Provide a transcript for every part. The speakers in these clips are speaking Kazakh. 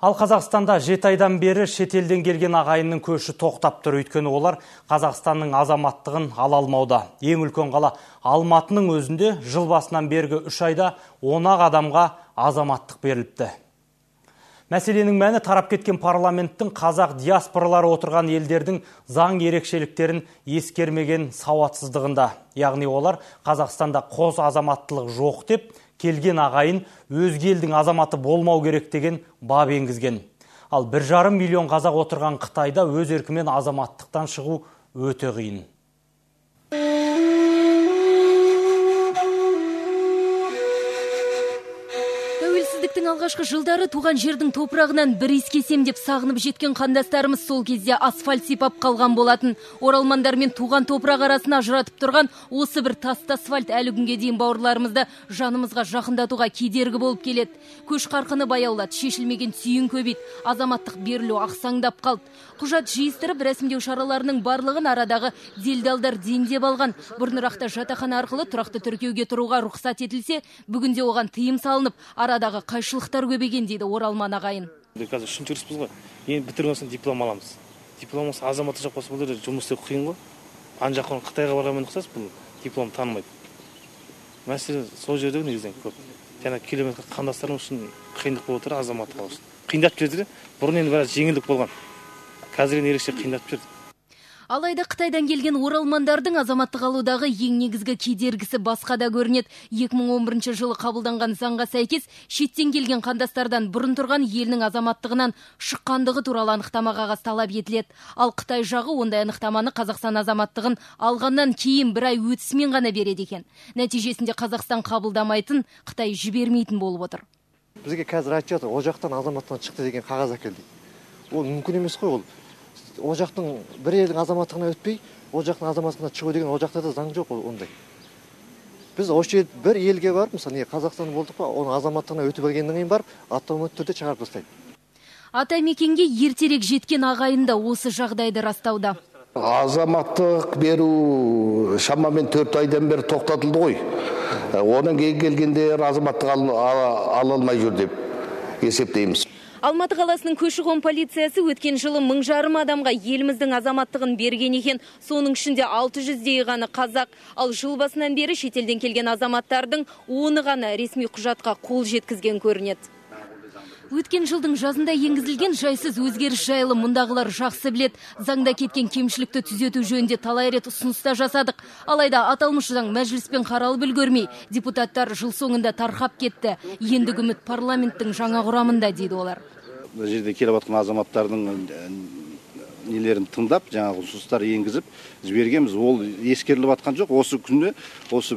Ал Қазақстанда 7 айдан бері шетелден келген ағайынның көші тоқтап тұр, өйткені олар Қазақстанның азаматтығын ала алмауда. Ең үлкен қала Алматының өзінде жыл басынан бергі 3 айда 10 адамға азаматтық беріліпті. Мәселенің мәні тарап кеткен парламенттің қазақ диаспоралары отырған елдердің заң ерекшеліктерін ескермеген сауатсыздығында. Яғни олар Қазақстанда қос азаматтылық жоқ деп, келген ағайын өзге елдің азаматы болмау керек деген бап енгізген. Ал 1,5 миллион қазақ отырған Қытайда өз еркімен азаматтықтан шығу өте қиын. Тәуелсіздіктің алғашқы жылдары туған жердің топырағынан бір иіскесем деп сағынып жеткен қандастарымыз сол кезде асфальт сипап қалған болатын. Оралмандар мен туған топырақ арасына ажыратып тұрған осы бір тасты асфальт әлі күнге дейін бауырларымызды жанымызға жақындатуға кедергі болып келеді. Көш қарқыны баяулады, шешілмеген түйін көбейді, азаматтық берілу ақсаңдап қалды. Құжат жиыстырып, рәсімдеу шараларының барлығын арадағы делдалдар дендеп алған. Бұрынырақта жатақхана арқылы тұрақты тіркеуге тұруға рұқсат етілсе, бүгінде оған тыйым салынып, арадағы қайшылықтар көбейген дейді оралман ағайын. Қазір үшінші курспыз ғой. Енді бітірген соң диплом аламыз. Диплом болса азаматы жоқ болса бұл жерде жұмыс істеу қиын ғой. Ан жаққа Қытайға барғанмен ұқсас, бұл диплом танымайды. Мәселе сол жерде негізінен көп. Жаңа келеміз қандастарым үшін қиындық болып отыр, азаматтық үшін. Қиындап жүрді. Бұрын енді біраз жеңілдік болған. Қазір ерекше қиындап жүрді. Алайда Қытайдан келген оралмандардың азаматтық алудағы ең негізгі кедергісі басқа да көрінеді. 2011 жылы қабылданған заңға сәйкес шеттен келген қандастардан бұрын тұрған елінің азаматтығынан шыққандығы туралы анықтама қағаз талап етіледі. Ал Қытай жағы ондай анықтаманы Қазақстан азаматтығын алғаннан кейін бір ай өтісімен ғана береді екен. Нәтижесінде Қазақстан қабылдамайтын, Қытай жібермейтін болып отыр. Бізге қазір айтып жатыр, о жақтан азаматтығынан шықты деген қағаз әкелді. Ол мүмкін емес қой, ол. О жақтың бір елдің азаматтығына өтпей, о жақтың азаматтығына шығу деген о жақта да заң жоқ ондай. Біз осы бір елге барып, мысалы, Қазақстан болдық па, оның азаматтығына өтіп келгеннен кейін барып, автоматты түрде шығарып тастайды. Атамекенге ертерек жеткен ағайын да осы жағдайды растауда. Азаматтық беру шамамен 4 айдан бері тоқтатылды ғой. Оның келгендер азаматтық ала алмай жүр деп есептейміз. Алматы қаласының көші-қон полициясы өткен жылы 1,5 адамға еліміздің азаматтығын берген екен. Соның ішінде 600-дей ғана қазақ, ал жыл басынан бері шетелден келген азаматтардың 10 ғана ресми құжатқа қол жеткізген көрінеді. Өткен жылдың жазында енгізілген жайсыз өзгеріс жайлы мұндағылар жақсы білет. Заңда кеткен кемшілікті түзету жөнінде талай рет ұсыныста жасадық. Алайда аталмыш заң мәжіліспен қаралып үлгермей, депутаттар жыл соңында тарқап кетті. Ендігі үміт парламенттің жаңа құрамында дейді олар. Бұл жерде келіп жатқан азаматтардың нелерін тыңдап, жаңағы ұсыныстар енгізіп жібергенбіз. Ол ескеріліп жатқан жоқ. Осы күнде, осы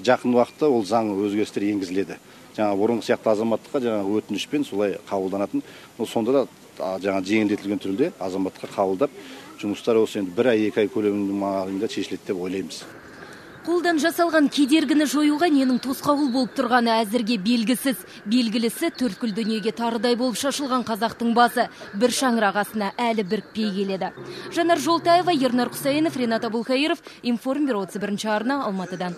жақын уақытта ол заң өзгерістер енгізіледі. Жаңа бұрынғы сияқты азаматтыққа жаңа өтінішпен солай қабылданатын. Сонда да жаңа жеңілдетілген түрде азаматтыққа қабылдап, жұмыстар осы енді 1 ай 2 ай көлемінде шешіледі деп ойлаймыз. Қолдан жасалған кедергіні жоюға ненің тосқауыл болып тұрғаны әзірге белгісіз. Белгілісі төрткүл дүниеге тарыдай болып шашылған қазақтың басы бір шаңырақ астына әлі бірікпей келеді. Жанар Жолтаева, Ернар Құсайынов, Ренат Абылқайыров, Информбюро 1 арна, Алматыдан.